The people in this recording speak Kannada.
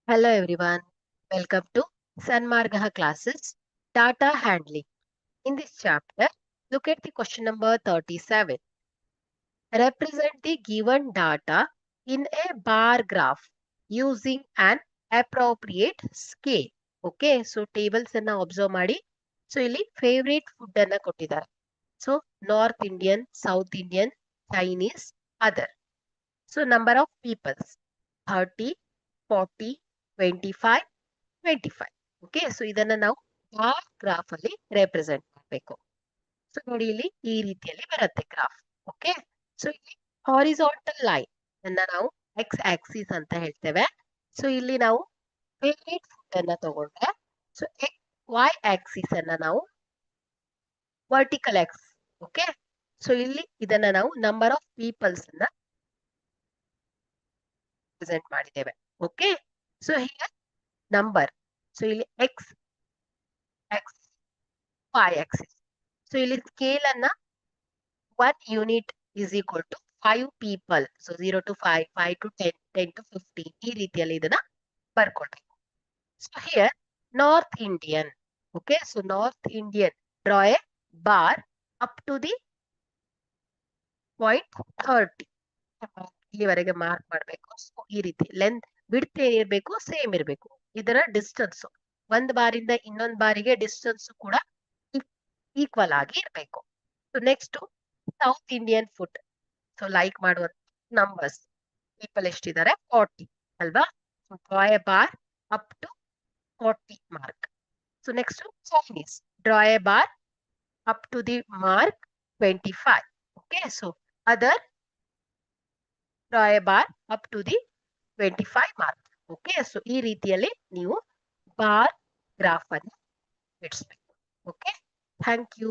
Hello everyone, welcome to Sanmargaha classes, Data Handling. In this chapter, look at the question number 37. Represent the given data in a bar graph using an appropriate scale. Okay, so tables ಅನ್ನ observe ಮಾಡಿ. So ಇಲ್ಲಿ favorite food ಅನ್ನ ಕೊಟ್ಟಿದ್ದಾರೆ. So North Indian, South Indian, Chinese, other. So number of peoples 30, 40, 25, 25. Okay so ಇದನ್ನ ನಾವು ಬಾರ್ ಗ್ರಾಫ್ ಅಲ್ಲಿ ರೆಪ್ರೆಸೆಂಟ್ ಮಾಡಬೇಕು. ಸೊ ನೋಡಿ ಇಲ್ಲಿ ಈ ರೀತಿಯಲ್ಲಿ ಬರುತ್ತೆ ಗ್ರಾಫ್. ಓಕೆ ಸೊ ಇಲ್ಲಿ ಹಾರಿಸಾಂಟಲ್ ಲೈನ್ ಅನ್ನ ನಾವು ಎಕ್ಸ್ ಆಕ್ಸಿಸ್ ಅಂತ ಹೇಳ್ತೇವೆ. ಸೊ ಇಲ್ಲಿ ನಾವು ಫೇವರೇಟ್ ಫುಡ್ ಅನ್ನ ತಗೊಂಡ್ರೆ ಸೊ ವೈ ಆಕ್ಸಿಸ್ ಅನ್ನ ನಾವು ವರ್ಟಿಕಲ್ ಎಕ್ಸ್. ಓಕೆ ಸೊ ಇಲ್ಲಿ ಇದನ್ನ ನಾವು ನಂಬರ್ ಆಫ್ ಪೀಪಲ್ಸ್ ಅನ್ನ ಪ್ರೆಸೆಂಟ್ ಮಾಡಿದ್ದೇವೆ. Okay so here number. So ಇಲ್ಲಿ X X y axis. So ಇಲ್ಲಿ ಸ್ಕೇಲ್ ಅನ್ನ 1 unit is equal to 5 people. So 0 to 5, 5 to 10, 10 to 15 ಈ ರೀತಿಯಲ್ಲಿ ಇದನ್ನ ಬರ್ಕೊಳ್ಬೇಕು. So here north Indian. Okay so north Indian draw a bar up to the point 30 ಇಲ್ಲಿವರೆಗೆ ಮಾರ್ಕ್ ಮಾಡಬೇಕು. ಸೊ ಈ ರೀತಿ ಲೆಂತ್ ಬಿಡ್ತ್ ಏನಿರ್ಬೇಕು ಸೇಮ್ ಇರಬೇಕು. ಇದರ ಡಿಸ್ಟೆನ್ಸ್ ಒಂದ್ ಬಾರಿಂದ ಇನ್ನೊಂದ್ ಬಾರಿಗೆ ಡಿಸ್ಟೆನ್ಸ್ ಕೂಡ ಈಕ್ವಲ್ ಆಗಿ ಇರಬೇಕು. So next South Indian food. So like ಮಾಡುವ ನಂಬರ್ಸ್ ಪೀಪಲ್ ಎಷ್ಟಿದ್ದಾರೆ 40 ಅಲ್ವಾ. So draw a bar up to 40 mark. So next Chinese draw a bar up to the mark 25. Okay so other draw a bar up to the 25 mark. Okay so ಈ ರೀತಿಯಲ್ಲಿ ನೀವು ಬಾರ್ ಗ್ರಾಫ್ ಅನ್ನು ಬಿಡಿಸ್ಬೇಕು. Okay thank you.